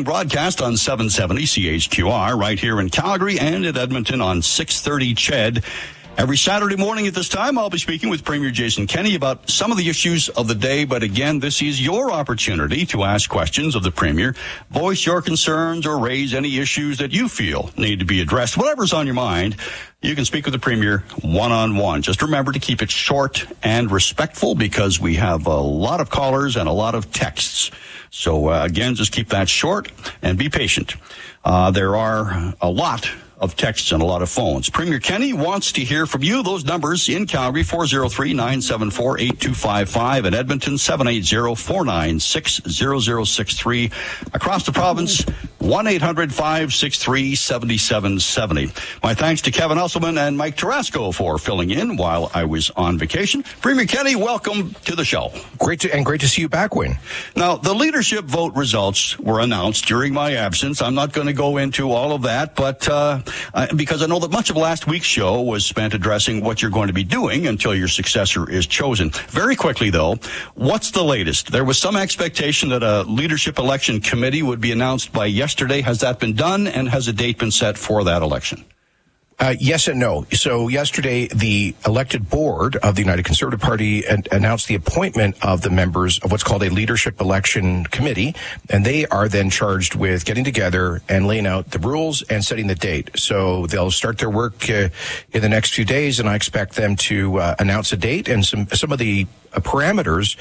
Broadcast on 770 CHQR right here in Calgary and at Edmonton on 630 CHED. Every Saturday morning at this time, I'll be speaking with Premier Jason Kenney about some of the issues of the day. But again, this is your opportunity to ask questions of the Premier, voice your concerns, or raise any issues that you feel need to be addressed. Whatever's on your mind, you can speak with the Premier one-on-one. Just remember to keep it short and respectful because we have a lot of callers and a lot of texts. So, again, just keep that short and be patient. There are a lot of texts and a lot of phones. Premier Kenney wants to hear from you. Those numbers in Calgary, 403-974-8255. In Edmonton, 780-496-0063. Across the province, 1-800-563-7770. My thanks to Kevin Usselman and Mike Tarasco for filling in while I was on vacation. Premier Kenney, welcome to the show. Great to see you back, Wayne. Now, the leadership vote results were announced during my absence. I'm not going to go into all of that, but because I know that much of last week's show was spent addressing what you're going to be doing until your successor is chosen. Very quickly, though, what's the latest? There was some expectation that a leadership election committee would be announced by yesterday. Has that been done, and has a date been set for that election? Yes and no. So yesterday, the elected board of the United Conservative Party announced the appointment of the members of what's called a leadership election committee, and they are then charged with getting together and laying out the rules and setting the date. So they'll start their work in the next few days, and I expect them to announce a date and some of the parameters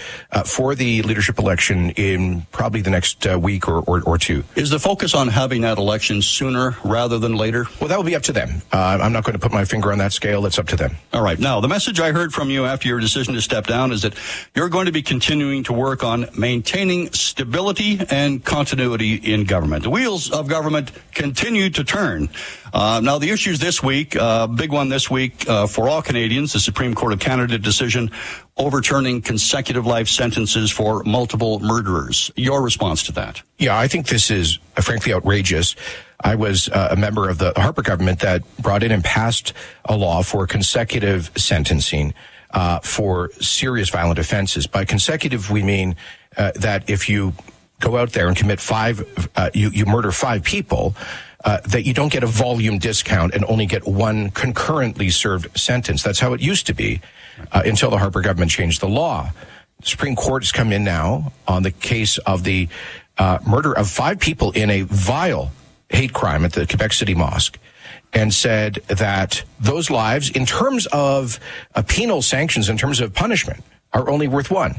for the leadership election in probably the next week or two. Is the focus on having that election sooner rather than later? Well, that will be up to them. I'm not going to put my finger on that scale. It's up to them. All right. Now, the message I heard from you after your decision to step down is that you're going to be continuing to work on maintaining stability and continuity in government. The wheels of government continue to turn. Now, the issues this week, big one this week for all Canadians, the Supreme Court of Canada decision overturning consecutive life sentences for multiple murderers. Your response to that? Yeah, I think this is frankly outrageous. I was a member of the Harper government that brought in and passed a law for consecutive sentencing for serious violent offenses. By consecutive, we mean that if you go out there and commit you murder 5 people, that you don't get a volume discount and only get one concurrently served sentence. That's how it used to be until the Harper government changed the law. The Supreme Court has come in now on the case of the murder of 5 people in a vile hate crime at the Quebec City Mosque and said that those lives, in terms of penal sanctions, in terms of punishment, are only worth one.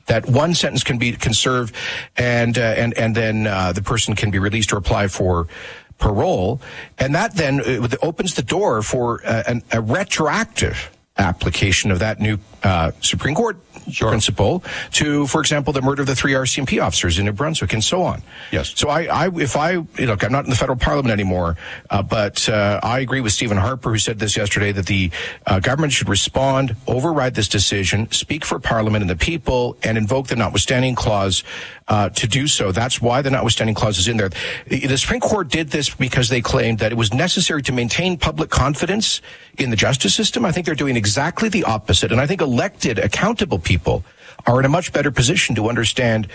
That one sentence can serve and then the person can be released or apply for parole. And that then opens the door for a retroactive application of that new Supreme Court principle to, for example, the murder of the 3 RCMP officers in New Brunswick and so on. Yes. So look, I'm not in the federal parliament anymore, but I agree with Stephen Harper, who said this yesterday, that the government should respond, override this decision, speak for parliament and the people, and invoke the notwithstanding clause to do so. That's why the notwithstanding clause is in there. The Supreme Court did this because they claimed that it was necessary to maintain public confidence in the justice system. I think they're doing exactly the opposite, and I think elected, accountable people are in a much better position to understand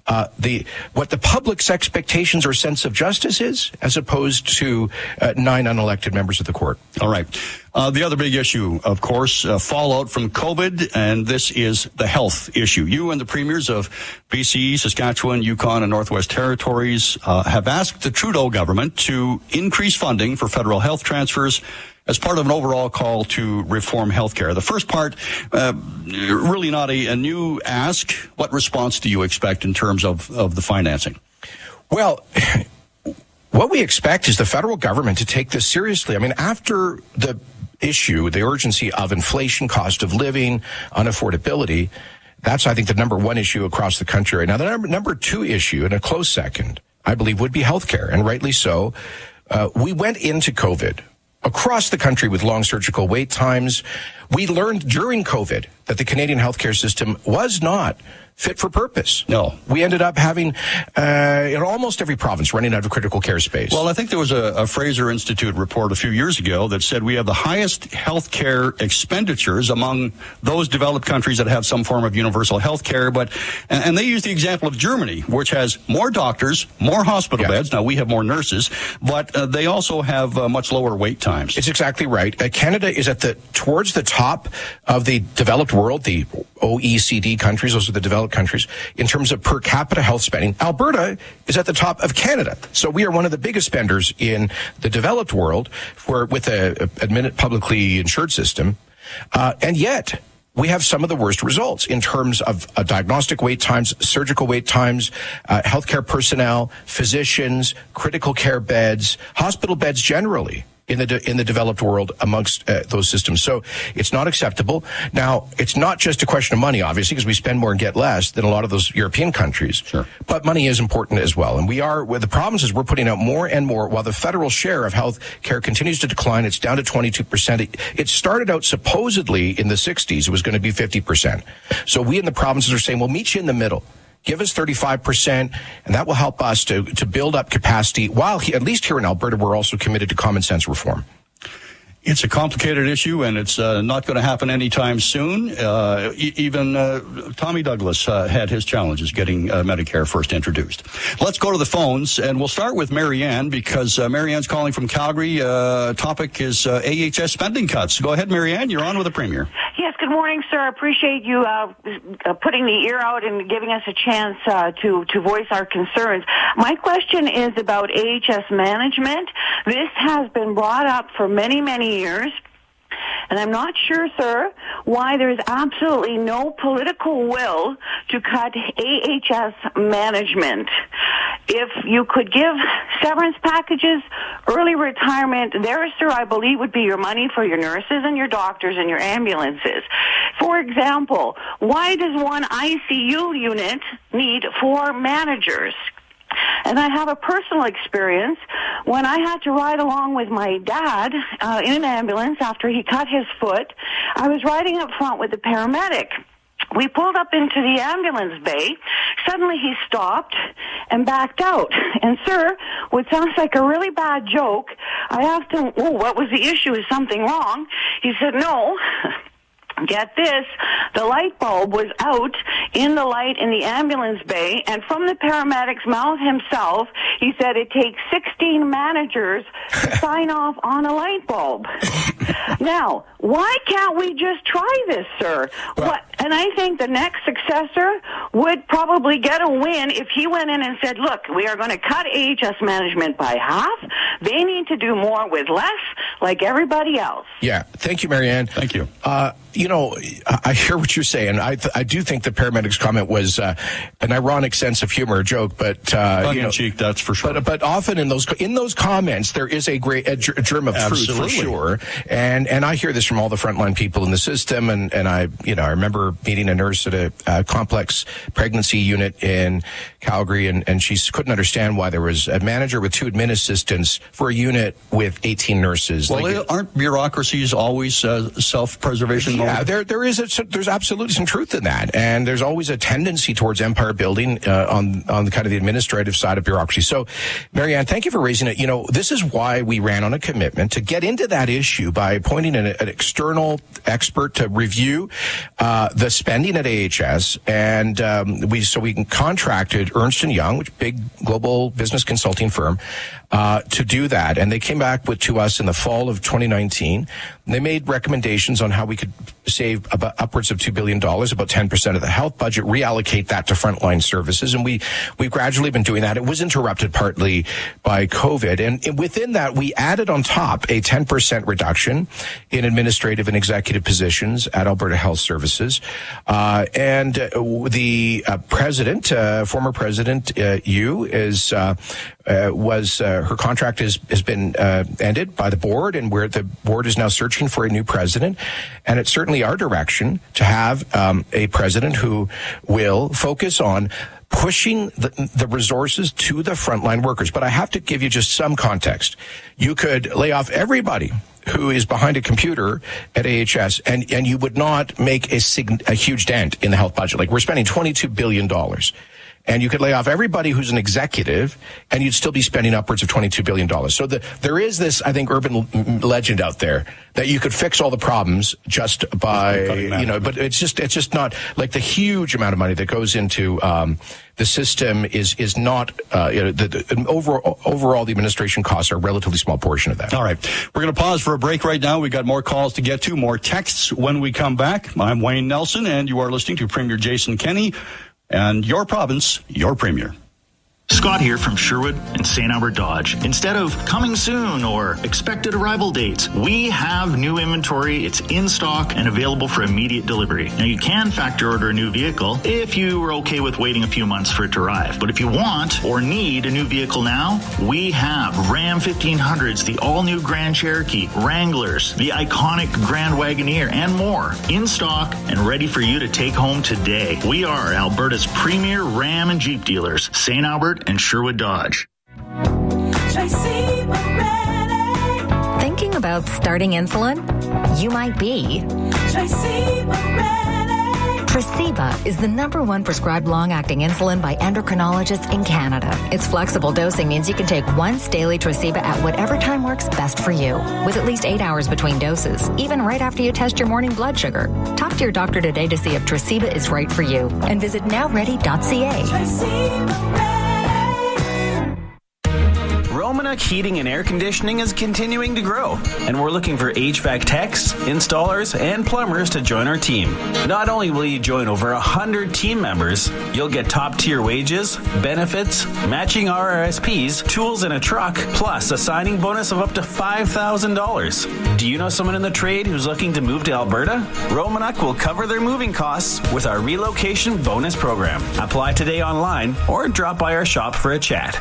what the public's expectations or sense of justice is, as opposed to 9 unelected members of the court. All right. The other big issue, of course, fallout from COVID, and this is the health issue. You and the premiers of BC, Saskatchewan, Yukon, and Northwest Territories have asked the Trudeau government to increase funding for federal health transfers as part of an overall call to reform healthcare. The first part, really not a new ask. What response do you expect in terms of the financing? Well, what we expect is the federal government to take this seriously. I mean, after the issue, the urgency of inflation, cost of living, unaffordability, that's, I think, the number one issue across the country right now. The number 2 issue, in a close second, I believe, would be healthcare, and rightly so. We went into COVID across the country with long surgical wait times. We learned during COVID that the Canadian healthcare system was not fit for purpose. No. We ended up having in almost every province running out of critical care space. Well, I think there was a Fraser Institute report a few years ago that said we have the highest health care expenditures among those developed countries that have some form of universal health care. And they use the example of Germany, which has more doctors, more hospital beds. Now, we have more nurses, but they also have much lower wait times. It's exactly right. Canada is towards the top of the developed world, the OECD countries, those are the developed countries, in terms of per capita health spending. Alberta is at the top of Canada. So we are one of the biggest spenders in the developed world with a admitted publicly insured system. And yet we have some of the worst results in terms of diagnostic wait times, surgical wait times, healthcare personnel, physicians, critical care beds, hospital beds generally in the developed world amongst those systems. So it's not acceptable. Now, it's not just a question of money, obviously, because we spend more and get less than a lot of those European countries. Sure. But money is important as well. And the province is we're putting out more and more while the federal share of health care continues to decline. It's down to 22%. It started out supposedly in the 60s. It was going to be 50%. So we in the provinces are saying, we'll meet you in the middle. Give us 35%, and that will help us to build up capacity, while at least here in Alberta, we're also committed to common sense reform. It's a complicated issue, and it's not going to happen anytime soon. Even Tommy Douglas had his challenges getting Medicare first introduced. Let's go to the phones, and we'll start with Marianne, because Marianne's calling from Calgary. Topic is AHS spending cuts. Go ahead, Marianne. You're on with the Premier. Yes, good morning, sir. I appreciate you putting the ear out and giving us a chance to voice our concerns. My question is about AHS management. This has been brought up for many, many years. And I'm not sure, sir, why there's absolutely no political will to cut AHS management. If you could give severance packages, early retirement, there, sir, I believe would be your money for your nurses and your doctors and your ambulances. For example, why does one ICU unit need 4 managers? And I have a personal experience when I had to ride along with my dad in an ambulance after he cut his foot. I was riding up front with the paramedic. We pulled up into the ambulance bay. Suddenly he stopped and backed out. And, sir, what sounds like a really bad joke, I asked him, what was the issue? Is something wrong? He said, no. Get this, the light bulb was out in the light in the ambulance bay, and from the paramedic's mouth himself, he said it takes 16 managers to sign off on a light bulb. Now, why can't we just try this, sir? And I think the next successor would probably get a win if he went in and said, look, we are going to cut AHS management by half. They need to do more with less, like everybody else. Yeah. Thank you, Marianne. Thank you. I hear what you're saying. I do think the paramedic's comment was an ironic sense of humor, a joke, but tongue in cheek, that's for sure. But often in those comments, there is a germ of truth for sure. And I hear this from all the frontline people in the system. And I remember meeting a nurse at a complex pregnancy unit in Calgary, and she couldn't understand why there was a manager with 2 admin assistants for a unit with 18 nurses. Well, aren't bureaucracies always self-preservation? Yeah, there's absolutely some truth in that, and there's always a tendency towards empire building on the kind of the administrative side of bureaucracy. So, Marianne, thank you for raising it. This is why we ran on a commitment to get into that issue by appointing an external expert to review the spending at AHS, and we contracted Ernst & Young, which big global business consulting firm, to do that, and they came back to us in the fall of 2019. They made recommendations on how we could save about upwards of $2 billion, about 10% of the health budget, reallocate that to frontline services. And we've gradually been doing that. It was interrupted partly by COVID. And within that, we added on top a 10% reduction in administrative and executive positions at Alberta Health Services. And the president, former president, her contract has been ended by the board, and where the board is now searching for a new president. And it's certainly our direction to have a president who will focus on pushing the resources to the frontline workers. But I have to give you just some context. You could lay off everybody who is behind a computer at AHS, and you would not make a huge dent in the health budget. Like, we're spending $22 billion. And you could lay off everybody who's an executive, and you'd still be spending upwards of $22 billion. So there is this, I think, urban legend out there that you could fix all the problems just by, but it's just not, like, the huge amount of money that goes into the system is not, overall the administration costs are a relatively small portion of that. All right. We're going to pause for a break right now. We got more calls to get to, more texts when we come back. I'm Wayne Nelson, and you are listening to Premier Jason Kenney. And your province, your premier. Scott here from Sherwood and St. Albert Dodge. Instead of coming soon or expected arrival dates, we have new inventory. It's in stock and available for immediate delivery. Now, you can factor order a new vehicle if you are okay with waiting a few months for it to arrive. But if you want or need a new vehicle now, we have Ram 1500s, the all-new Grand Cherokee, Wranglers, the iconic Grand Wagoneer, and more in stock and ready for you to take home today. We are Alberta's premier Ram and Jeep dealers, St. Albert and Sherwood Dodge. Thinking about starting insulin? You might be. Tresiba is the #1 prescribed long-acting insulin by endocrinologists in Canada. Its flexible dosing means you can take once daily Tresiba at whatever time works best for you, with at least 8 hours between doses, even right after you test your morning blood sugar. Talk to your doctor today to see if Tresiba is right for you, and visit nowready.ca. Romanuk Heating and Air Conditioning is continuing to grow, and we're looking for HVAC techs, installers, and plumbers to join our team. Not only will you join over 100 team members, you'll get top-tier wages, benefits, matching RRSPs, tools, and a truck, plus a signing bonus of up to $5,000. Do you know someone in the trade who's looking to move to Alberta? Romanuk will cover their moving costs with our relocation bonus program. Apply today online or drop by our shop for a chat.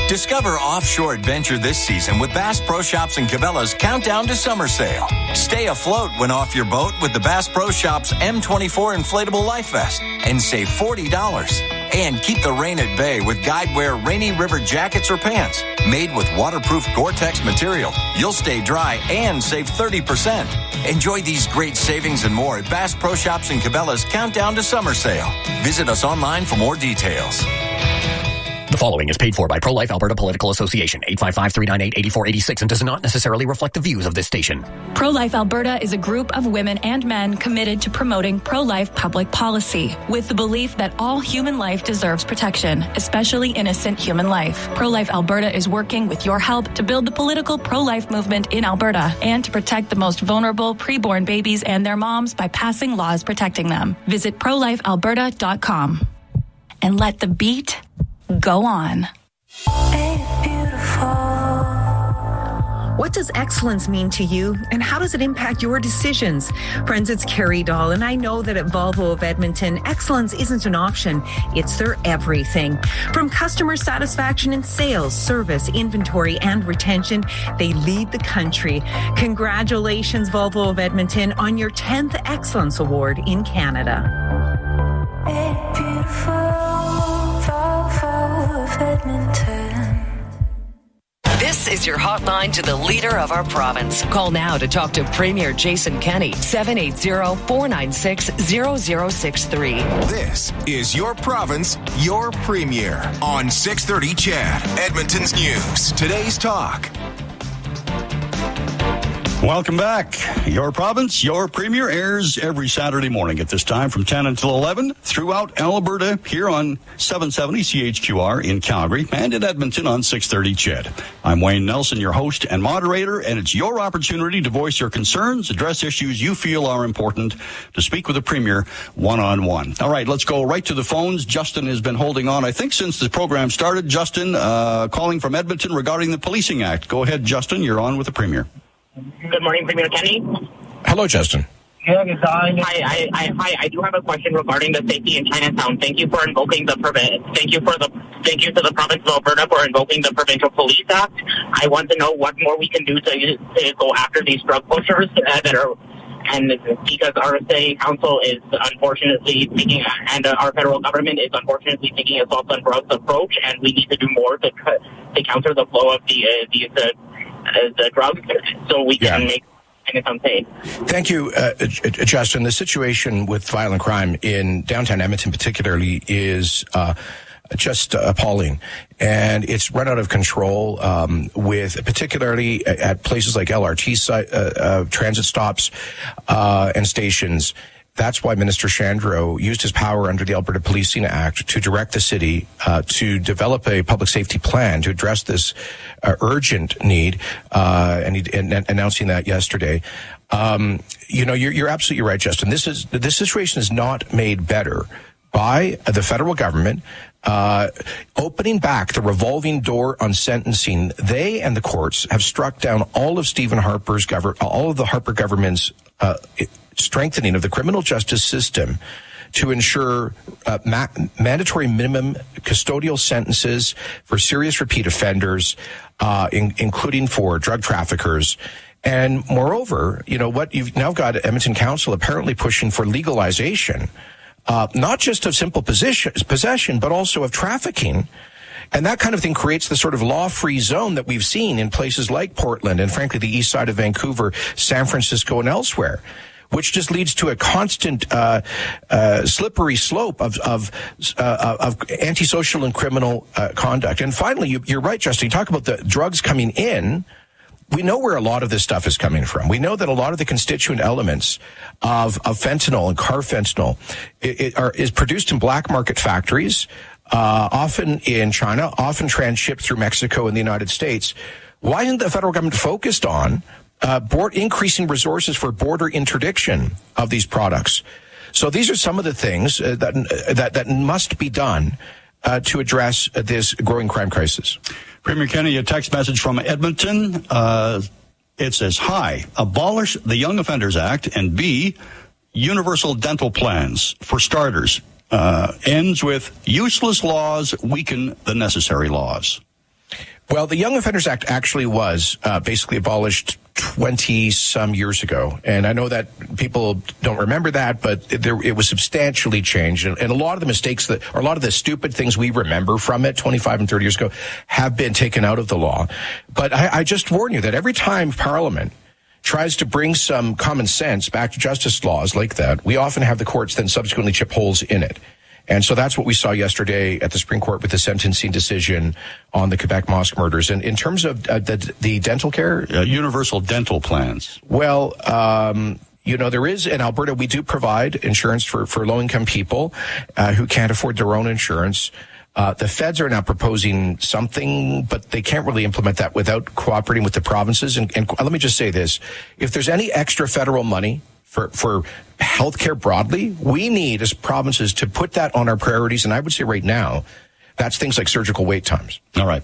Discover offshore adventure this season with Bass Pro Shops and Cabela's Countdown to Summer Sale. Stay afloat when off your boat with the Bass Pro Shops M24 Inflatable Life Vest and save $40. And keep the rain at bay with Guidewear Rainy River jackets or pants made with waterproof Gore-Tex material. You'll stay dry and save 30%. Enjoy these great savings and more at Bass Pro Shops and Cabela's Countdown to Summer Sale. Visit us online for more details. The following is paid for by Pro-Life Alberta Political Association, 855-398-8486, and does not necessarily reflect the views of this station. Pro-Life Alberta is a group of women and men committed to promoting pro-life public policy, with the belief that all human life deserves protection, especially innocent human life. Pro-Life Alberta is working with your help to build the political pro-life movement in Alberta and to protect the most vulnerable preborn babies and their moms by passing laws protecting them. Visit prolifealberta.com and let the beat go on. What does excellence mean to you, and how does it impact your decisions? Friends, it's Carrie Dahl, and I know that at Volvo of Edmonton, excellence isn't an option, it's their everything. From customer satisfaction in sales, service, inventory, and retention, they lead the country. Congratulations, Volvo of Edmonton, on your 10th Excellence Award in Canada. This is your hotline to the leader of our province. Call now to talk to Premier Jason Kenney, 780-496-0063. This is your province, your premier. On 630 CHAD, Edmonton's News. Today's Talk. Welcome back. Your province, your premier airs every Saturday morning at this time from 10 until 11 throughout Alberta here on 770 CHQR in Calgary and in Edmonton on 630 CHED. I'm Wayne Nelson, your host and moderator, and it's your opportunity to voice your concerns, address issues you feel are important, to speak with the premier one-on-one. All right, let's go right to the phones. Justin has been holding on, I think, since the program started. Justin, calling from Edmonton regarding the Policing Act. Go ahead, Justin. You're on with the premier. Good morning, Premier Kenney. Hello, Justin. Hi, I do have a question regarding the safety in Chinatown. Thank you for invoking the Thank you to the province of Alberta for invoking the Provincial Police Act. I want to know what more we can do to go after these drug pushers that are and because our city council is unfortunately taking, and our federal government is unfortunately taking a soft on drugs approach, and we need to do more to counter the flow of the drugs, so we can make Chinatown safe. Thank you, Justin. The situation with violent crime in downtown Edmonton particularly is just appalling, and it's run out of control with particularly at places like LRT transit stops and stations. That's why Minister Shandro used his power under the Alberta Policing Act to direct the city to develop a public safety plan to address this urgent need, and announcing that yesterday. You're absolutely right, Justin. This situation is not made better by the federal government opening back the revolving door on sentencing. They and the courts have struck down all of Stephen Harper's all of the Harper government's strengthening of the criminal justice system to ensure mandatory minimum custodial sentences for serious repeat offenders, including for drug traffickers. And moreover, you've now got Edmonton Council apparently pushing for legalization, not just of simple possession, but also of trafficking. And that kind of thing creates the sort of law-free zone that we've seen in places like Portland and, frankly, the east side of Vancouver, San Francisco, and elsewhere, which just leads to a constant slippery slope of antisocial and criminal conduct. And finally, you're right, Justin. You talk about the drugs coming in. We know where a lot of this stuff is coming from. We know that a lot of the constituent elements of fentanyl and carfentanil is produced in black market factories, often in China, often transshipped through Mexico and the United States. Why isn't the federal government focused on increasing resources for border interdiction of these products? So these are some of the things that must be done to address this growing crime crisis. Premier Kenney, a text message from Edmonton. It says, hi, abolish the Young Offenders Act, and B, universal dental plans. For starters, ends with useless laws weaken the necessary laws. Well, the Young Offenders Act actually was basically abolished 20-some years ago. And I know that people don't remember that, but it was substantially changed. And a lot of the mistakes or a lot of the stupid things we remember from it 25 and 30 years ago have been taken out of the law. But I just warn you that every time Parliament tries to bring some common sense back to justice laws like that, we often have the courts then subsequently chip holes in it. And so that's what we saw yesterday at the Supreme Court with the sentencing decision on the Quebec mosque murders. And in terms of the dental care, universal dental plans. Well, there is in Alberta, we do provide insurance for low-income people who can't afford their own insurance. The feds are now proposing something, but they can't really implement that without cooperating with the provinces. And let me just say this. If there's any extra federal money for healthcare broadly, we need as provinces to put that on our priorities. And I would say right now, that's things like surgical wait times. All right.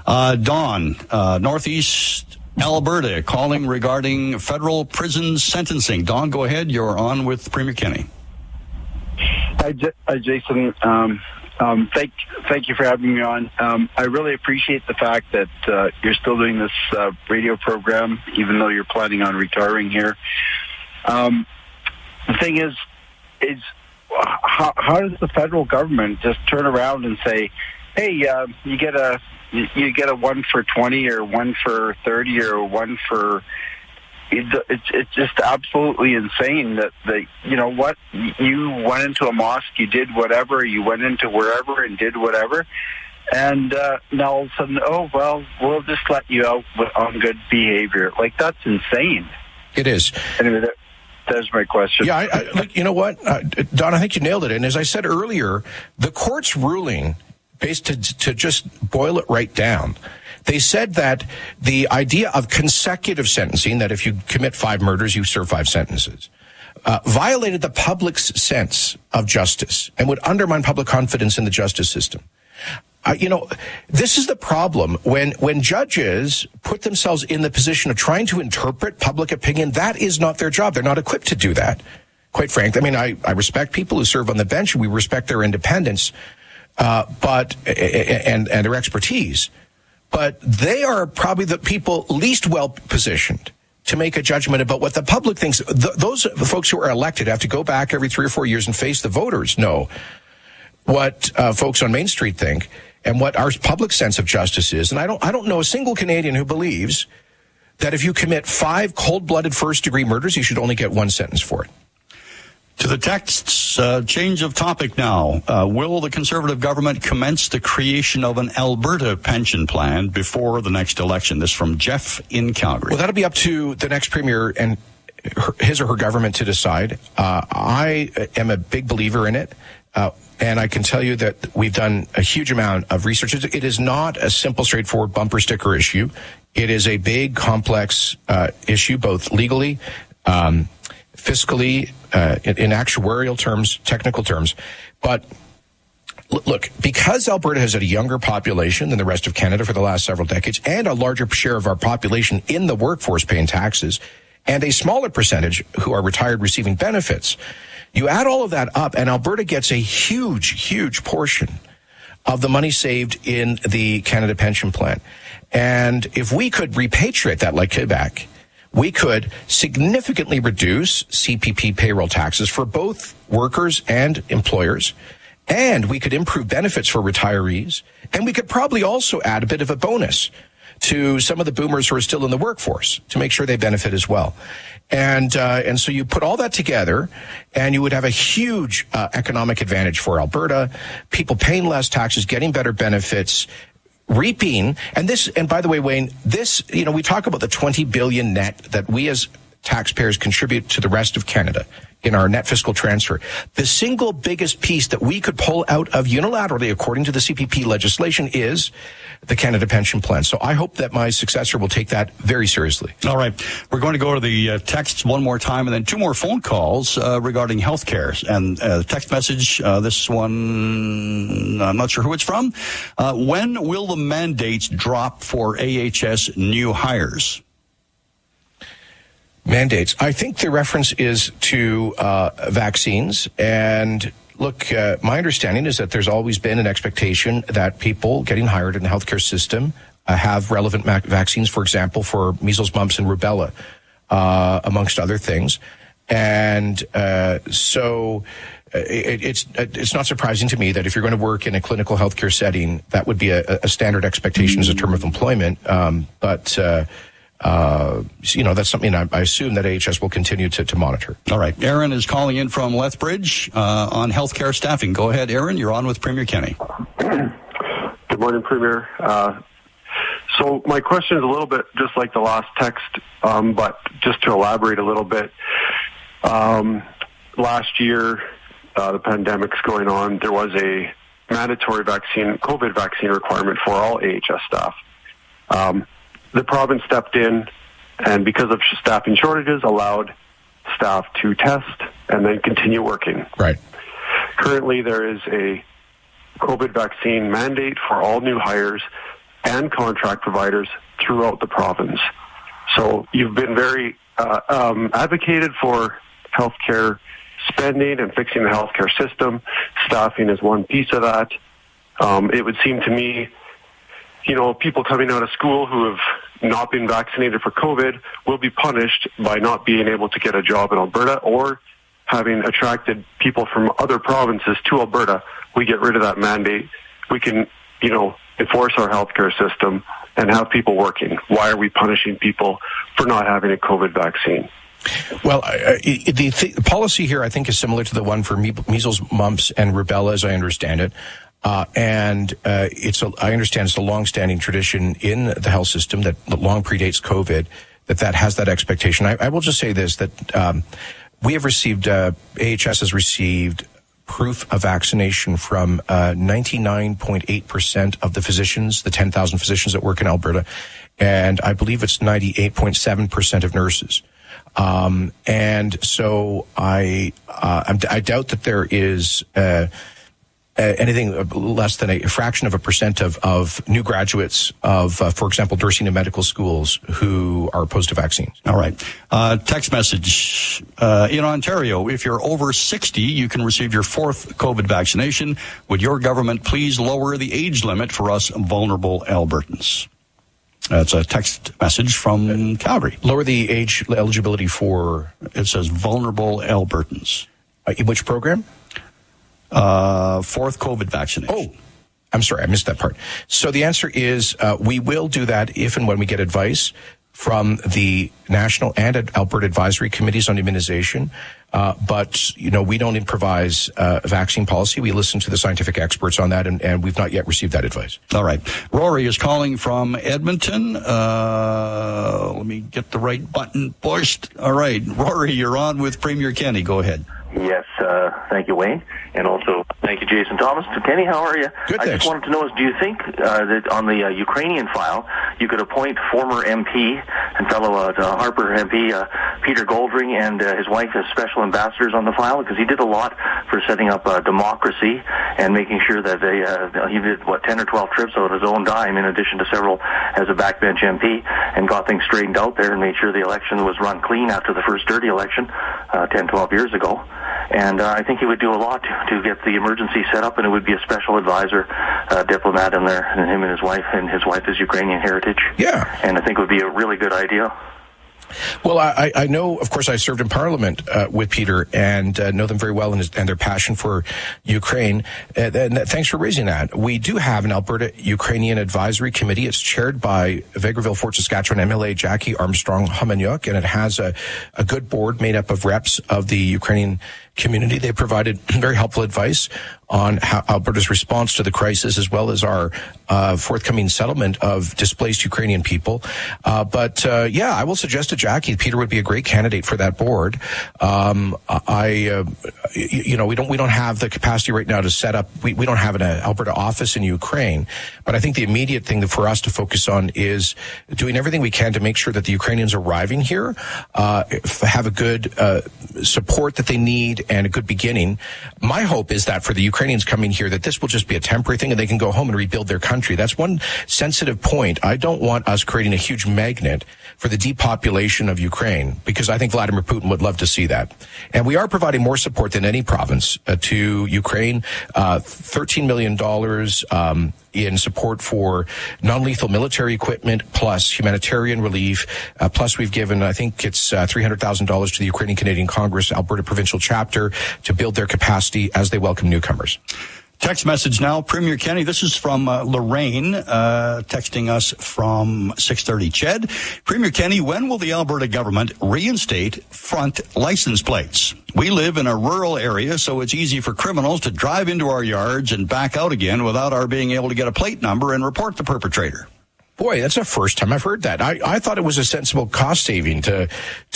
Dawn, Northeast Alberta, calling regarding federal prison sentencing. Dawn, go ahead. You're on with Premier Kenney. Hi, Jason. Thank you for having me on. I really appreciate the fact that you're still doing this radio program, even though you're planning on retiring here. The thing is how does the federal government just turn around and say, hey, you get a 1 for 20 or 1 for 30 or 1 for... It's just absolutely insane that you know what, you went into a mosque, you did whatever, you went into wherever and did whatever, and now all of a sudden, oh, well, we'll just let you out on good behavior. Like, that's insane. It is. Anyway, that's my question. Yeah, you know what, Don, I think you nailed it. And as I said earlier, the court's ruling, based to just boil it right down, they said that the idea of consecutive sentencing, that if you commit 5 murders, you serve 5 sentences, violated the public's sense of justice and would undermine public confidence in the justice system. This is the problem. When judges put themselves in the position of trying to interpret public opinion, that is not their job. They're not equipped to do that, quite frankly. I mean, I respect people who serve on the bench, and we respect their independence, but their expertise. But they are probably the people least well positioned to make a judgment about what the public thinks. Those folks who are elected have to go back every 3 or 4 years and face the voters. No. What folks on Main Street think and what our public sense of justice is. And I don't know a single Canadian who believes that if you commit 5 cold-blooded first-degree murders, you should only get 1 sentence for it. To the texts, change of topic now. Will the Conservative government commence the creation of an Alberta pension plan before the next election? This from Jeff in Calgary. Well, that'll be up to the next premier and his or her government to decide. I am a big believer in it. And I can tell you that we've done a huge amount of research. It is not a simple, straightforward bumper sticker issue. It is a big, complex issue, both legally, fiscally, in actuarial terms, technical terms. But look, because Alberta has a younger population than the rest of Canada for the last several decades, and a larger share of our population in the workforce paying taxes, and a smaller percentage who are retired receiving benefits, you add all of that up, and Alberta gets a huge, huge portion of the money saved in the Canada Pension Plan. And if we could repatriate that like Quebec, we could significantly reduce CPP payroll taxes for both workers and employers, and we could improve benefits for retirees, and we could probably also add a bit of a bonus to some of the boomers who are still in the workforce to make sure they benefit as well. And so you put all that together, and you would have a huge economic advantage for Alberta, people paying less taxes, getting better benefits, reaping. And by the way, Wayne, we talk about the 20 billion net that we as taxpayers contribute to the rest of Canada in our net fiscal transfer. The single biggest piece that we could pull out of unilaterally, according to the CPP legislation, is the Canada Pension Plan. So I hope that my successor will take that very seriously. All right. We're going to go to the texts one more time and then 2 more phone calls regarding health care. And text message, this one, I'm not sure who it's from. When will the mandates drop for AHS new hires? Mandates. I think the reference is to vaccines. And look, my understanding is that there's always been an expectation that people getting hired in the healthcare system have relevant vaccines, for example, for measles, mumps, and rubella, amongst other things. And so it's not surprising to me that if you're going to work in a clinical healthcare setting, that would be a standard expectation as a term of employment. That's something I assume that AHS will continue to monitor. All right. Aaron is calling in from Lethbridge on healthcare staffing. Go ahead, Aaron. You're on with Premier Kenny. Good morning, Premier. So my question is a little bit just like the last text, but just to elaborate a little bit. Last year, the pandemic's going on. There was a mandatory COVID vaccine requirement for all AHS staff. The province stepped in, and because of staffing shortages, allowed staff to test and then continue working. Right. Currently, there is a COVID vaccine mandate for all new hires and contract providers throughout the province. So you've been very advocated for healthcare spending and fixing the healthcare system. Staffing is one piece of that. It would seem to me, people coming out of school who have not been vaccinated for COVID will be punished by not being able to get a job in Alberta, or having attracted people from other provinces to Alberta. We get rid of that mandate. We can, enforce our healthcare system and have people working. Why are we punishing people for not having a COVID vaccine? Well, the policy here, I think, is similar to the one for measles, mumps, and rubella, as I understand it. I understand it's a long-standing tradition in the health system that long predates COVID, that has that expectation. I will just say this, that we have received, AHS has received proof of vaccination from 99.8% of the physicians, the 10,000 physicians that work in Alberta, and I believe it's 98.7% of nurses. And so I doubt that there is anything less than a fraction of a percent of new graduates of, for example, nursing and medical schools who are opposed to vaccines. All right. Text message. In Ontario, if you're over 60, you can receive your 4th COVID vaccination. Would your government please lower the age limit for us vulnerable Albertans? That's a text message from Calgary. Lower the age eligibility for... It says vulnerable Albertans. Which program? Fourth COVID vaccination. Oh, I'm sorry, I missed that part. So the answer is we will do that if and when we get advice from the National and Alberta Advisory Committees on Immunization. But, we don't improvise vaccine policy. We listen to the scientific experts on that, and we've not yet received that advice. All right. Rory is calling from Edmonton. Let me get the right button pushed. All right. Rory, you're on with Premier Kenny. Go ahead. Yes, thank you, Wayne. And also, thank you, Jason Thomas. Kenny, how are you? Good, I thanks. just wanted to know, do you think that on the Ukrainian file, you could appoint former MP and fellow Harper MP Peter Goldring and his wife as special ambassadors on the file? Because he did a lot for setting up democracy and making sure that he did, 10 or 12 trips on his own dime, in addition to several as a backbench MP, and got things straightened out there and made sure the election was run clean after the first dirty election 10, 12 years ago. And I think he would do a lot to get the emergency set up, and it would be a special advisor, diplomat in there, and him and his wife is Ukrainian heritage. Yeah. And I think it would be a really good idea. Well, I know, of course, I served in Parliament with Peter and know them very well and their passion for Ukraine. And thanks for raising that. We do have an Alberta Ukrainian Advisory Committee. It's chaired by Vegreville, Fort Saskatchewan MLA Jackie Armstrong-Homanyuk, and it has a good board made up of reps of the Ukrainian community. They provided very helpful advice on how Alberta's response to the crisis, as well as our forthcoming settlement of displaced Ukrainian people. But I will suggest to Jackie, Peter would be a great candidate for that board. We don't have the capacity right now to set up. We don't have an Alberta office in Ukraine, but I think the immediate thing for us to focus on is doing everything we can to make sure that the Ukrainians arriving here have a good support that they need and a good beginning. My hope is that for the Ukrainians coming here, that this will just be a temporary thing and they can go home and rebuild their country. That's one sensitive point. I don't want us creating a huge magnet for the depopulation of Ukraine, because I think Vladimir Putin would love to see that. And we are providing more support than any province to Ukraine, $13 million in support for non-lethal military equipment, plus humanitarian relief. Plus, we've given, I think it's $300,000 to the Ukrainian Canadian Congress, Alberta Provincial Chapter, to build their capacity as they welcome newcomers. Text message now, Premier Kenny. This is from Lorraine, texting us from 630 CHED. Premier Kenny, when will the Alberta government reinstate front license plates? We live in a rural area, so it's easy for criminals to drive into our yards and back out again without our being able to get a plate number and report the perpetrator. Boy, that's the first time I've heard that. I thought it was a sensible cost saving to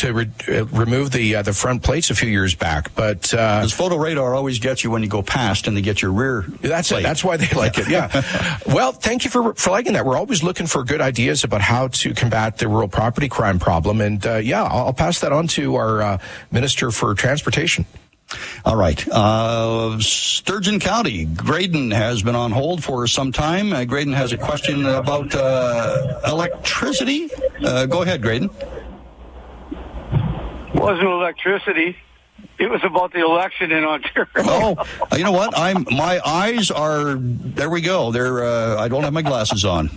remove the front plates a few years back, but because photo radar always gets you when you go past and they get your rear. That's plate. It. That's why they like it. Yeah. Well, thank you for liking that. We're always looking for good ideas about how to combat the rural property crime problem, and I'll pass that on to our Minister for Transportation. All right. Sturgeon County. Graydon has been on hold for some time. Graydon has a question about electricity. Go ahead, Graydon. It wasn't electricity. It was about the election in Ontario. Oh, you know what? My eyes are, there we go. I don't have my glasses on.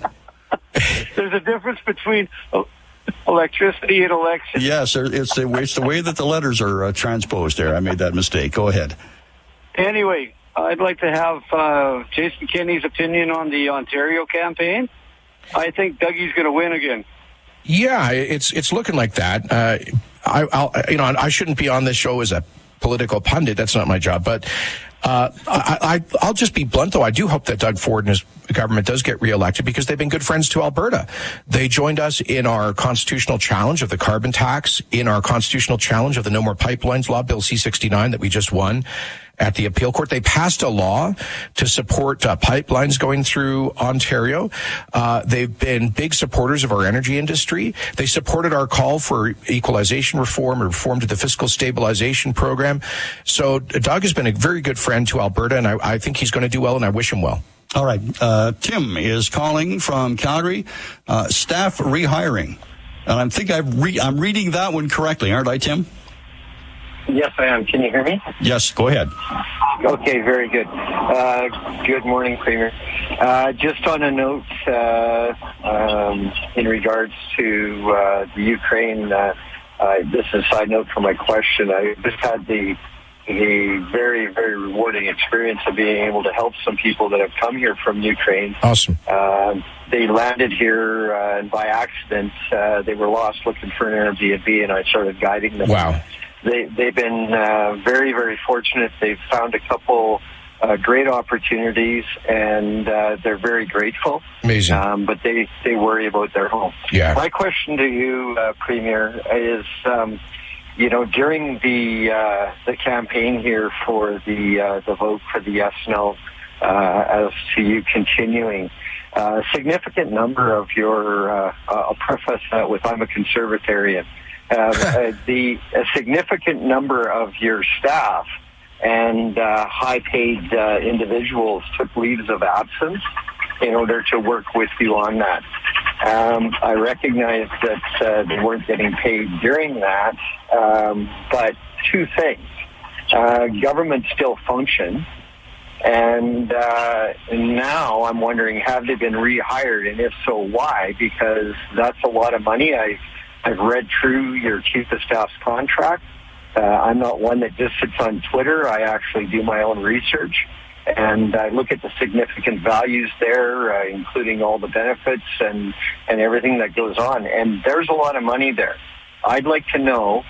There's a difference between electricity and election. Yes, it's the way that the letters are transposed there. I made that mistake. Go ahead. Anyway, I'd like to have Jason Kenney's opinion on the Ontario campaign. I think Dougie's going to win again. Yeah, it's looking like that. I shouldn't be on this show as a political pundit. That's not my job. But I'll just be blunt, though. I do hope that Doug Ford and his government does get reelected, because they've been good friends to Alberta. They joined us in our constitutional challenge of the carbon tax, in our constitutional challenge of the No More Pipelines law, Bill C-69, that we just won at the appeal court. They passed a law to support pipelines going through Ontario. They've been big supporters of our energy industry. They supported our call for equalization reform, or reform to the fiscal stabilization program. So Doug has been a very good friend to Alberta, and I think he's going to do well, and I wish him well. All right. Tim is calling from Calgary. Staff rehiring. And I think I'm reading that one correctly, aren't I, Tim? Yes, I am. Can you hear me? Yes, go ahead. Okay, very good. Good morning, Premier. Just on a note in regards to the Ukraine, this is a side note for my question. I just had the very, very rewarding experience of being able to help some people that have come here from Ukraine. Awesome. They landed here, and by accident, they were lost looking for an Airbnb, and I started guiding them. Wow. They've been very, very fortunate. They've found a couple great opportunities, and they're very grateful. Amazing. But they worry about their home. Yeah. My question to you, Premier, is, during the campaign here for the vote for the yes, no, as to you continuing, a significant number of your, I'll preface that with I'm a conservatarian, a significant number of your staff and high-paid individuals took leaves of absence in order to work with you on that. I recognize that they weren't getting paid during that, but two things. Government still functions, and now I'm wondering, have they been rehired, and if so, why? Because that's a lot of money. I've read through your chief of staff's contract. I'm not one that just sits on Twitter. I actually do my own research, and I look at the significant values there, including all the benefits and everything that goes on. And there's a lot of money there. I'd like to know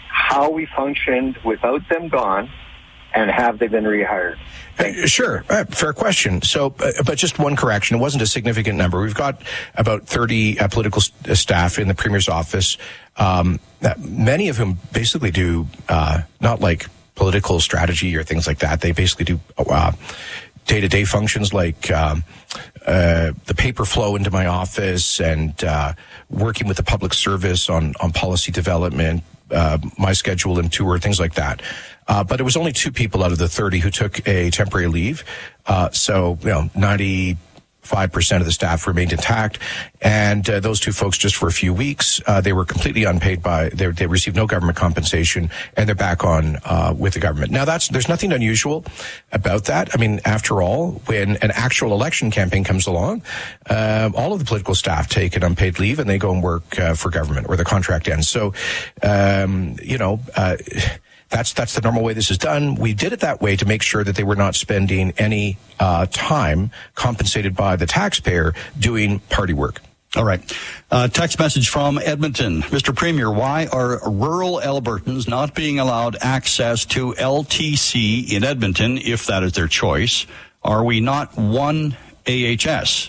how we functioned without them gone, and have they been rehired? Sure. Fair question. So, but just one correction. It wasn't a significant number. We've got about 30 political staff in the Premier's office, many of whom basically do not like political strategy or things like that. They basically do day-to-day functions like the paper flow into my office and working with the public service on policy development, my schedule and tour, things like that. But it was only 2 people out of the 30 who took a temporary leave. So, 95% of the staff remained intact. And those 2 folks, just for a few weeks, they were completely unpaid they received no government compensation, and they're back on with the government. Now, there's nothing unusual about that. I mean, after all, when an actual election campaign comes along, all of the political staff take an unpaid leave and they go and work for government, or the contract ends. So, that's the normal way this is done. We did it that way to make sure that they were not spending any time compensated by the taxpayer doing party work. All right. Text message from Edmonton. Mr. Premier, why are rural Albertans not being allowed access to LTC in Edmonton if that is their choice? Are we not one AHS?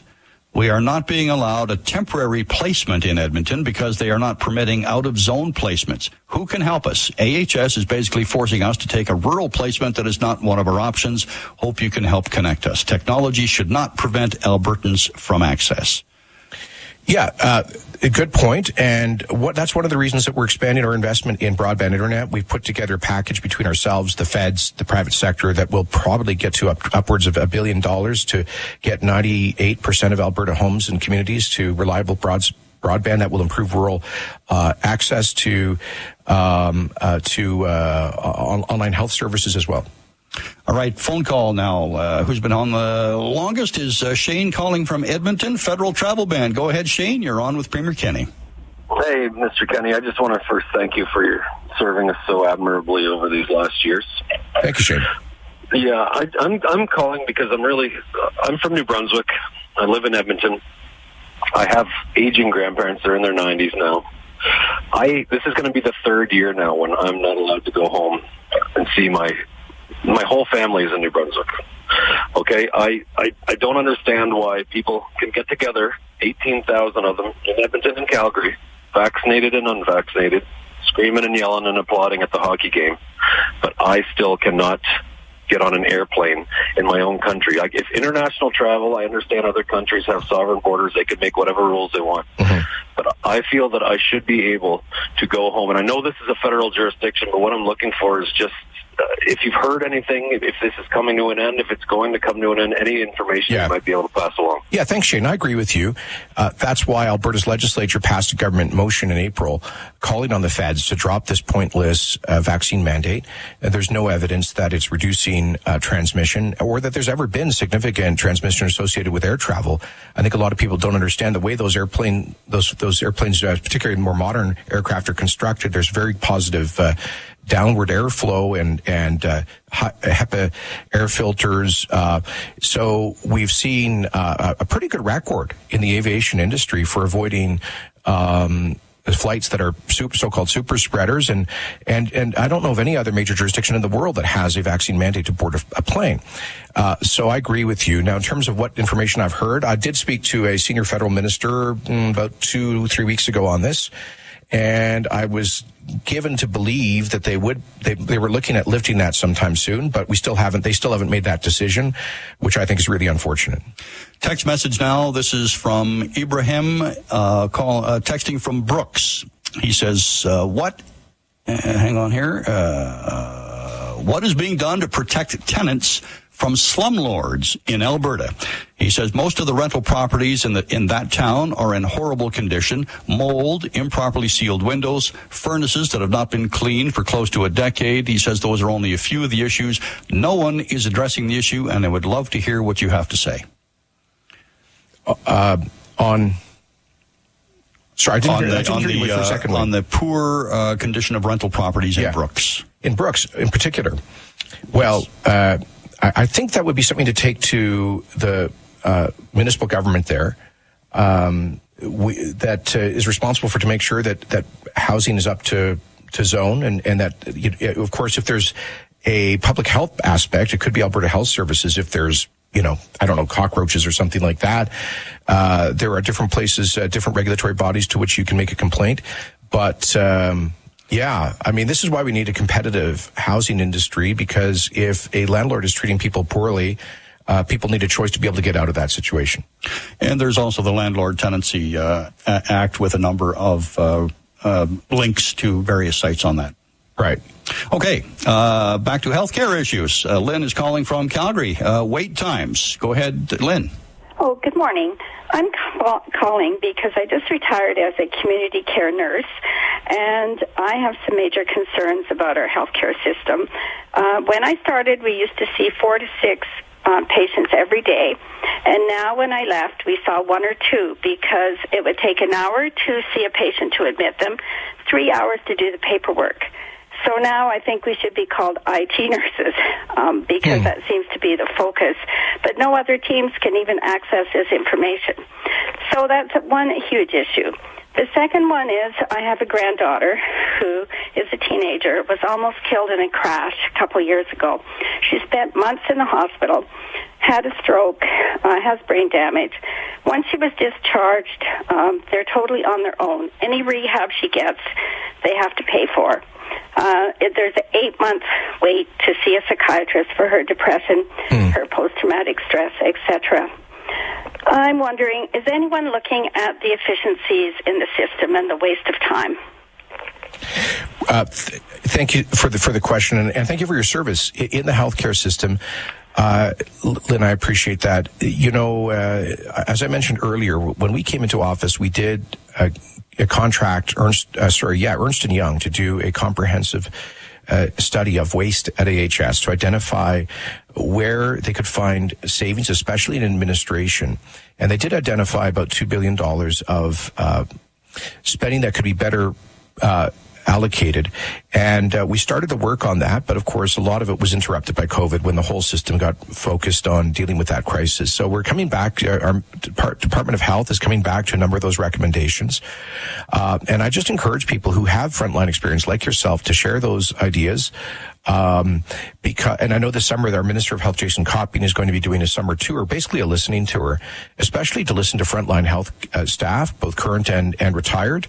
We are not being allowed a temporary placement in Edmonton because they are not permitting out-of-zone placements. Who can help us? AHS is basically forcing us to take a rural placement that is not one of our options. Hope you can help connect us. Technology should not prevent Albertans from access. Yeah, a good point. And that's one of the reasons that we're expanding our investment in broadband internet. We've put together a package between ourselves, the feds, the private sector that will probably get to upwards of $1 billion to get 98% of Alberta homes and communities to reliable broadband that will improve rural access to online health services as well. All right, phone call now. Who's been on the longest is Shane calling from Edmonton, federal travel ban. Go ahead, Shane. You're on with Premier Kenny. Hey, Mr. Kenny. I just want to first thank you for your serving us so admirably over these last years. Thank you, Shane. Yeah, I'm calling because I'm from New Brunswick. I live in Edmonton. I have aging grandparents. They're in their 90s now. This is going to be the 3rd year now when I'm not allowed to go home and see my whole family is in New Brunswick. Okay, I don't understand why people can get together, 18,000 of them in Edmonton and Calgary, vaccinated and unvaccinated, screaming and yelling and applauding at the hockey game, but I still cannot get on an airplane in my own country. Like, if international travel, I understand other countries have sovereign borders, they can make whatever rules they want. Mm-hmm. But I feel that I should be able to go home. And I know this is a federal jurisdiction, but what I'm looking for is just if you've heard anything, if this is coming to an end, if it's going to come to an end, any information you might be able to pass along. Yeah, thanks, Shane. I agree with you. That's why Alberta's legislature passed a government motion in April calling on the feds to drop this pointless vaccine mandate. There's no evidence that it's reducing transmission or that there's ever been significant transmission associated with air travel. I think a lot of people don't understand the way those airplanes, particularly more modern aircraft, are constructed. There's very positive downward airflow and HEPA air filters. So we've seen a pretty good record in the aviation industry for avoiding flights that are so-called super spreaders. And I don't know of any other major jurisdiction in the world that has a vaccine mandate to board a plane. So I agree with you. Now, in terms of what information I've heard, I did speak to a senior federal minister about 2-3 weeks ago on this. And I was given to believe that they were looking at lifting that sometime soon, but they still haven't made that decision, which I think is really unfortunate. Text message now. This is from Ibrahim, texting from Brooks. He says, what is being done to protect tenants from slumlords in Alberta? He says most of the rental properties in that town are in horrible condition: mold, improperly sealed windows, furnaces that have not been cleaned for close to a decade. He says those are only a few of the issues. No one is addressing the issue, and I would love to hear what you have to say. I didn't hear you for a second. On the poor condition of rental properties in Brooks. In Brooks, in particular. Well, I think that would be something to take to the municipal government there that is responsible to make sure that housing is up to zone, and that, of course, if there's a public health aspect, it could be Alberta Health Services. If there's, cockroaches or something like that, there are different places, different regulatory bodies to which you can make a complaint. But yeah, I mean, this is why we need a competitive housing industry, because if a landlord is treating people poorly, people need a choice to be able to get out of that situation. And there's also the Landlord Tenancy Act with a number of links to various sites on that. Right. Okay, back to healthcare issues. Lynn is calling from Calgary. Wait times. Go ahead, Lynn. Oh, good morning. I'm calling because I just retired as a community care nurse, and I have some major concerns about our healthcare system. When I started, we used to see 4 to 6 patients every day, and now when I left, we saw 1 or 2, because it would take an hour to see a patient to admit them, 3 hours to do the paperwork. So now I think we should be called IT nurses, because that seems to be the focus. But no other teams can even access this information. So that's one huge issue. The second one is I have a granddaughter who is a teenager, was almost killed in a crash a couple years ago. She spent months in the hospital, had a stroke, has brain damage. Once she was discharged, they're totally on their own. Any rehab she gets, they have to pay for. There's an 8-month wait to see a psychiatrist for her depression, her post-traumatic stress, etc. I'm wondering, is anyone looking at the efficiencies in the system and the waste of time? Thank you for the question, and thank you for your service in the healthcare system. Lynn, I appreciate that. As I mentioned earlier, when we came into office, we did a contract, Ernst & Young, to do a comprehensive study of waste at AHS to identify where they could find savings, especially in administration. And they did identify about $2 billion of spending that could be better allocated. And we started to work on that, but of course a lot of it was interrupted by COVID when the whole system got focused on dealing with that crisis. So we're coming back, our Department of Health is coming back to a number of those recommendations. And I just encourage people who have frontline experience like yourself to share those ideas. And I know this summer our Minister of Health, Jason Copping, is going to be doing a summer tour, basically a listening tour, especially to listen to frontline health staff, both current and retired,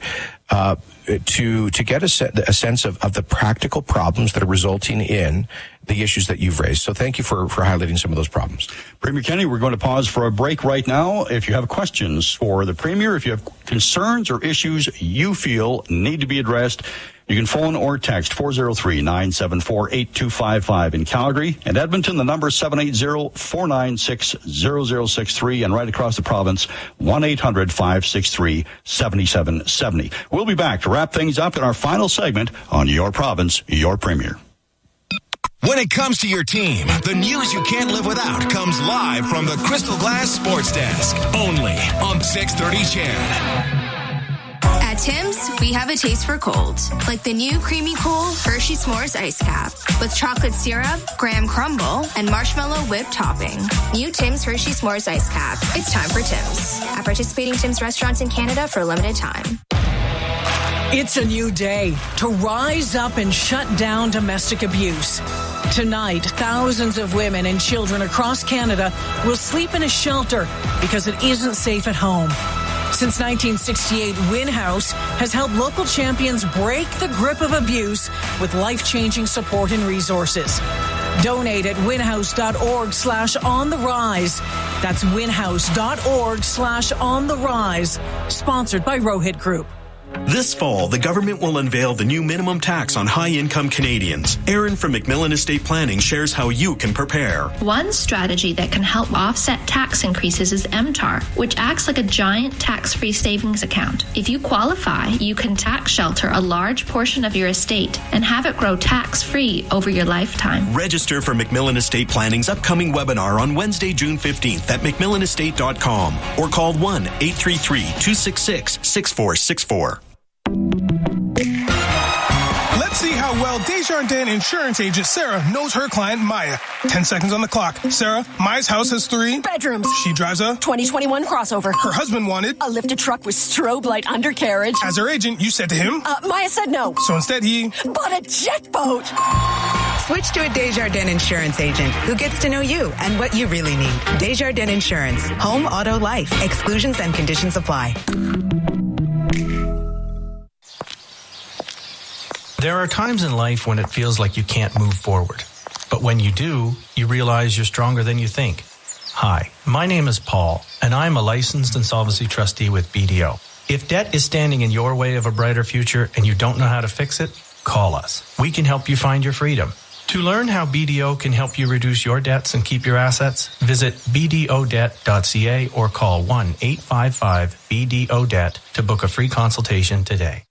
to get a sense of the practical problems that are resulting in the issues that you've raised. So thank you for highlighting some of those problems. Premier Kenney, we're going to pause for a break right now. If you have questions for the Premier, if you have concerns or issues you feel need to be addressed, You can phone or text 403-974-8255 in Calgary. And Edmonton, the number is 780-496-0063. And right across the province, 1-800-563-7770. We'll be back to wrap things up in our final segment on Your Province, Your Premier. When it comes to your team, the news you can't live without comes live from the Crystal Glass Sports Desk, only on 630 CHED. At Tim's, we have a taste for cold, like the new creamy cold Hershey S'mores Ice Cap with chocolate syrup, graham crumble, and marshmallow whipped topping. New Tim's Hershey S'mores Ice Cap. It's time for Tim's. At participating Tim's restaurants in Canada for a limited time. It's a new day to rise up and shut down domestic abuse. Tonight, thousands of women and children across Canada will sleep in a shelter because it isn't safe at home. Since 1968, Win House has helped local champions break the grip of abuse with life-changing support and resources. Donate at winhouse.org/ontherise. That's winhouse.org/ontherise. Sponsored by Rohit Group. This fall, the government will unveil the new minimum tax on high-income Canadians. Erin from Macmillan Estate Planning shares how you can prepare. One strategy that can help offset tax increases is MTAR, which acts like a giant tax-free savings account. If you qualify, you can tax shelter a large portion of your estate and have it grow tax-free over your lifetime. Register for Macmillan Estate Planning's upcoming webinar on Wednesday, June 15th at macmillanestate.com or call 1-833-266-6464. Let's see how well Desjardins insurance agent Sarah knows her client Maya. 10 seconds on the clock. Sarah, Maya's house has 3 bedrooms. She drives a 2021 crossover. Her husband wanted a lifted truck with strobe light undercarriage. As her agent, you said to him, Maya said no. So instead he bought a jet boat. Switch to a Desjardins insurance agent who gets to know you and what you really need. Desjardins Insurance. Home, auto, life. Exclusions and conditions apply. There are times in life when it feels like you can't move forward. But when you do, you realize you're stronger than you think. Hi, my name is Paul, and I'm a licensed insolvency trustee with BDO. If debt is standing in your way of a brighter future and you don't know how to fix it, call us. We can help you find your freedom. To learn how BDO can help you reduce your debts and keep your assets, visit bdodebt.ca or call 1-855-BDO-DEBT to book a free consultation today.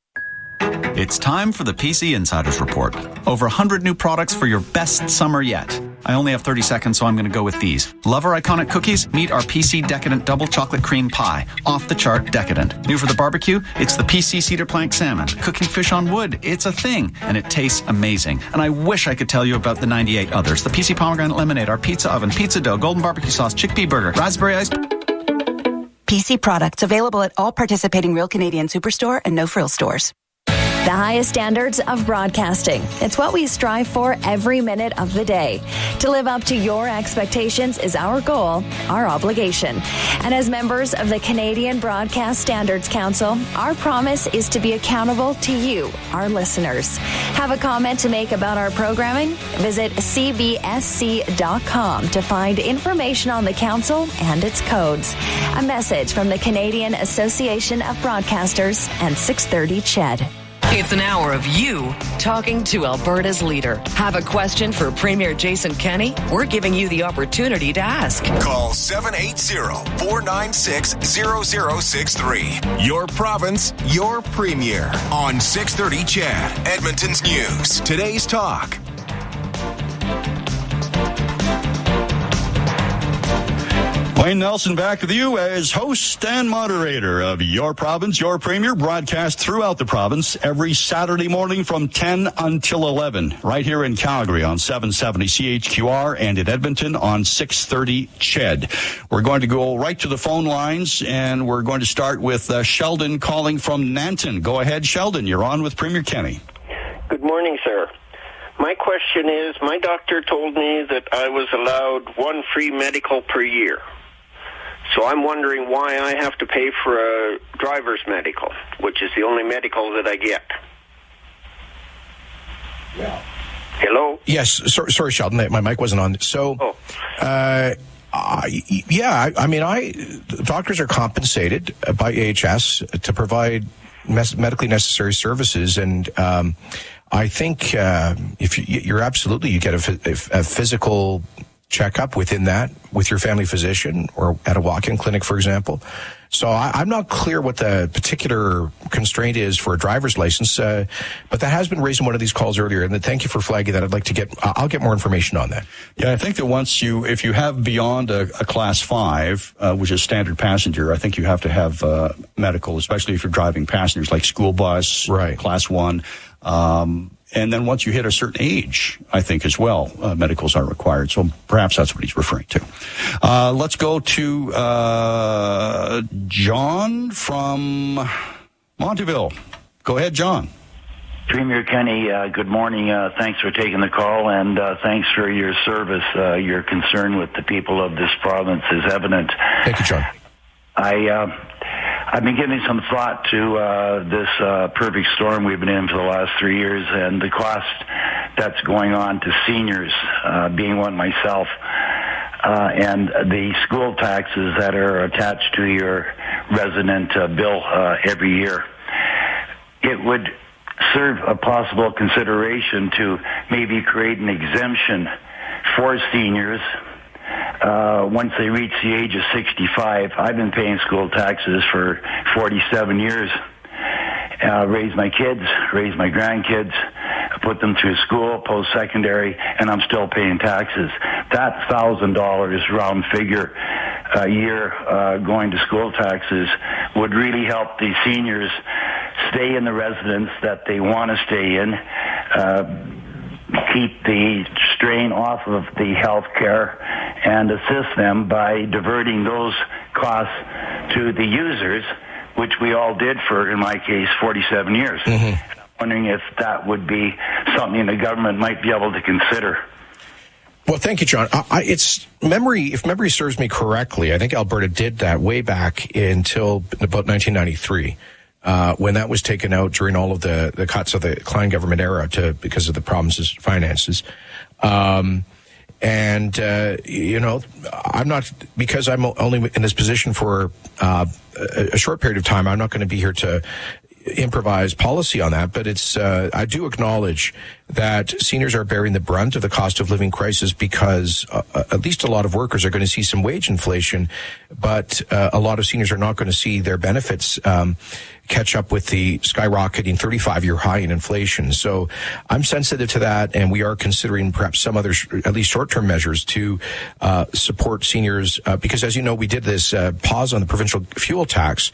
It's time for the PC Insiders Report. Over 100 new products for your best summer yet. I only have 30 seconds, so I'm going to go with these. Love our iconic cookies? Meet our PC Decadent Double Chocolate Cream Pie. Off the chart decadent. New for the barbecue? It's the PC Cedar Plank Salmon. Cooking fish on wood? It's a thing, and it tastes amazing. And I wish I could tell you about the 98 others. The PC Pomegranate Lemonade, our pizza oven, pizza dough, golden barbecue sauce, chickpea burger, raspberry ice... PC products available at all participating Real Canadian Superstore and No Frill stores. The highest standards of broadcasting. It's what we strive for every minute of the day. To live up to your expectations is our goal, our obligation. And as members of the Canadian Broadcast Standards Council, our promise is to be accountable to you, our listeners. Have a comment to make about our programming? Visit cbsc.com to find information on the council and its codes. A message from the Canadian Association of Broadcasters and 630 CHED. It's an hour of you talking to Alberta's leader. Have a question for Premier Jason Kenney? We're giving you the opportunity to ask. Call 780-496-0063. Your province, your premier. On 630 CHED, Edmonton's News. Today's Talk. Wayne Nelson back with you as host and moderator of Your Province, Your Premier, broadcast throughout the province every Saturday morning from 10 until 11, right here in Calgary on 770 CHQR and in Edmonton on 630 CHED. We're going to go right to the phone lines, and we're going to start with Sheldon calling from Nanton. Go ahead, Sheldon. You're on with Premier Kenney. Good morning, sir. My question is, my doctor told me that I was allowed one free medical per year. So I'm wondering why I have to pay for a driver's medical, which is the only medical that I get. Yeah. Hello? Yes. Sorry, Sheldon. My mic wasn't on. So, doctors are compensated by AHS to provide medically necessary services. And I think if you're absolutely, you get a physical checkup within that with your family physician or at a walk-in clinic, for example. So I'm not clear what the particular constraint is for a driver's license, but that has been raised in one of these calls earlier. And thank you for flagging that. I'll get more information on that. Yeah, I think that if you have beyond a class 5, which is standard passenger, I think you have to have medical, especially if you're driving passengers like school bus, right, class 1. And then once you hit a certain age, I think as well, medicals are required. So perhaps that's what he's referring to. Let's go to John from Monteville. Go ahead, John. Premier Kenny, good morning. Thanks for taking the call, and thanks for your service. Your concern with the people of this province is evident. Thank you, John. I've been giving some thought to this perfect storm we've been in for the last 3 years and the cost that's going on to seniors, being one myself, and the school taxes that are attached to your resident bill every year. It would serve a possible consideration to maybe create an exemption for seniors once they reach the age of 65. I've been paying school taxes for 47 years. Raised my kids, raised my grandkids, put them through school, post-secondary, and I'm still paying taxes. That $1,000 round figure a year going to school taxes would really help the seniors stay in the residence that they want to stay in, keep the strain off of the health care, and assist them by diverting those costs to the users, which we all did for, in my case, 47 years. Mm-hmm. I'm wondering if that would be something the government might be able to consider. Well, thank you, John. If memory serves me correctly, I think Alberta did that way back until about 1993. When that was taken out during all of the cuts of the Klein government era because of the problems with finances. I'm not, because I'm only in this position for a short period of time, I'm not going to be here to improvise policy on that, but I do acknowledge that seniors are bearing the brunt of the cost of living crisis because at least a lot of workers are going to see some wage inflation, but a lot of seniors are not going to see their benefits catch up with the skyrocketing 35-year high in inflation. So I'm sensitive to that, and we are considering perhaps some other, at least short-term measures to support seniors, because as you know, we did this pause on the provincial fuel tax,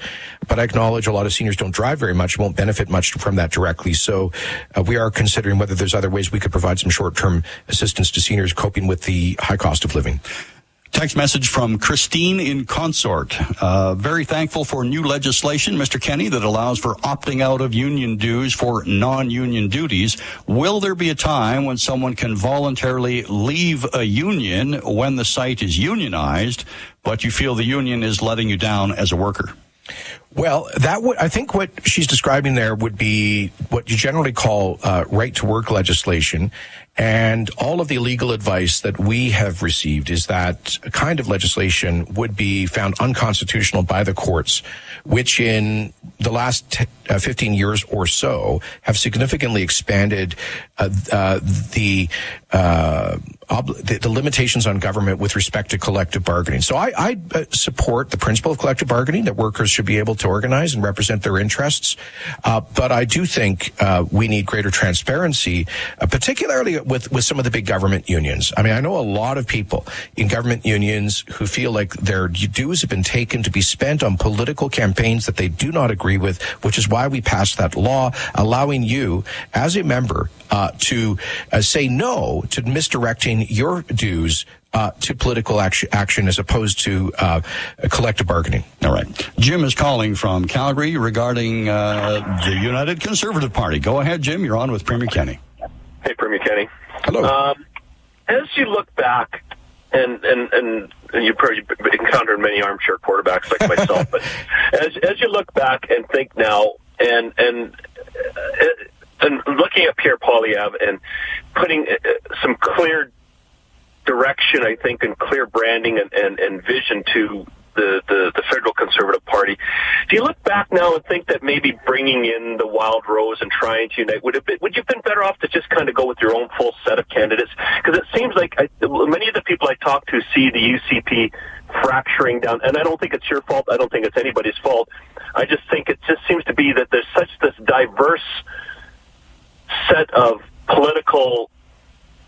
but I acknowledge a lot of seniors don't drive very much, won't benefit much from that directly. So we are considering whether there's other ways we could provide some short-term assistance to seniors coping with the high cost of living. Text message from Christine in Consort. Very thankful for new legislation, Mr. Kenny, that allows for opting out of union dues for non-union duties. Will there be a time when someone can voluntarily leave a union when the site is unionized, but you feel the union is letting you down as a worker? Well, I think what she's describing there would be what you generally call right to work legislation. And all of the legal advice that we have received is that a kind of legislation would be found unconstitutional by the courts, which in the last 15 years or so have significantly expanded the limitations on government with respect to collective bargaining. So I support the principle of collective bargaining, that workers should be able to organize and represent their interests. But I do think we need greater transparency, particularly with some of the big government unions. I mean, I know a lot of people in government unions who feel like their dues have been taken to be spent on political campaigns that they do not agree with, which is why we passed that law allowing you as a member to say no to misdirecting your dues to political action as opposed to collective bargaining. All right. Jim is calling from Calgary regarding the United Conservative Party. Go ahead, Jim. You're on with Premier Kenny. Hey, Premier Kenny. Hello. As you look back, and you've probably encountered many armchair quarterbacks like myself, but as you look back and think now, and looking at Pierre Poilievre and putting some clear direction, I think, and clear branding and vision to the federal Conservative Party. Do you look back now and think that maybe bringing in the Wild Rose and trying to unite, would you have been better off to just kind of go with your own full set of candidates? Because it seems like many of the people I talk to see the UCP fracturing down, and I don't think it's your fault. I don't think it's anybody's fault. I just think it just seems to be that there's such this diverse set of political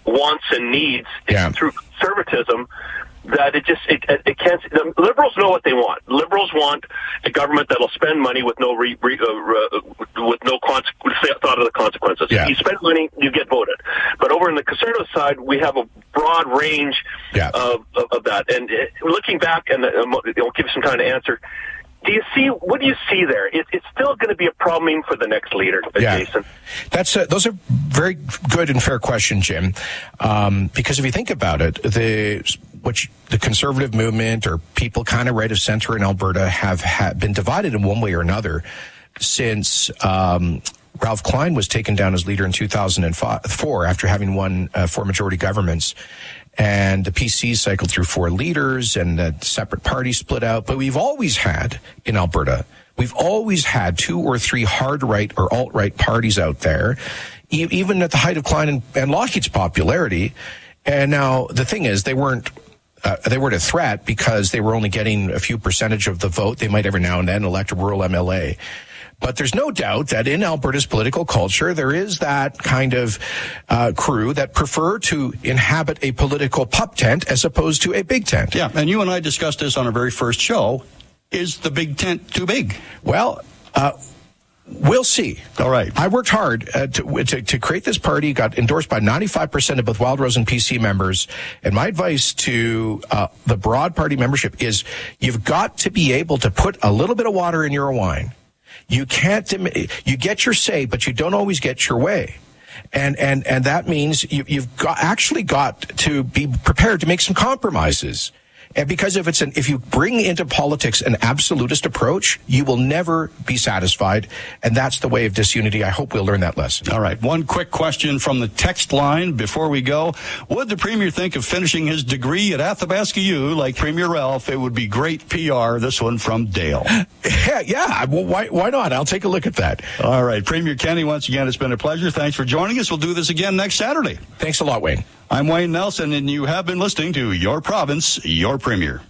wants and needs through conservatism that it can't. The liberals know what they want. Liberals want a government that'll spend money with no with no thought of the consequences. Yeah. If you spend money, you get voted. But over on the conservative side, we have a broad range of that. And looking back, and I'll give you some time to answer. What do you see there? It's still going to be a problem even for the next leader, Jason. Those are very good and fair questions, Jim. Because if you think about it, the conservative movement or people kind of right of center in Alberta have been divided in one way or another since Ralph Klein was taken down as leader in 2004 after having won 4 majority governments. And the PC cycled through 4 leaders and the separate parties split out. But we've always had in Alberta, 2 or 3 hard right or alt right parties out there, even at the height of Klein and Lockheed's popularity. And now the thing is, they weren't a threat because they were only getting a few percentage of the vote. They might every now and then elect a rural MLA. But there's no doubt that in Alberta's political culture, there is that kind of crew that prefer to inhabit a political pup tent as opposed to a big tent. Yeah, and you and I discussed this on our very first show. Is the big tent too big? Well, we'll see. All right. I worked hard to create this party, got endorsed by 95% of both Wild Rose and PC members. And my advice to the broad party membership is you've got to be able to put a little bit of water in your wine. You can't, you get your say, but you don't always get your way. And that means you've actually got to be prepared to make some compromises. And because if you bring into politics an absolutist approach, you will never be satisfied. And that's the way of disunity. I hope we'll learn that lesson. All right. One quick question from the text line before we go. Would the Premier think of finishing his degree at Athabasca U like Premier Ralph? It would be great PR. This one from Dale. Yeah. Well, why not? I'll take a look at that. All right. Premier Kenny, once again, it's been a pleasure. Thanks for joining us. We'll do this again next Saturday. Thanks a lot, Wayne. I'm Wayne Nelson, and you have been listening to Your Province, Your Premier.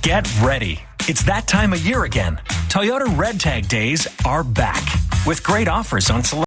Get ready. It's that time of year again. Toyota Red Tag Days are back with great offers on select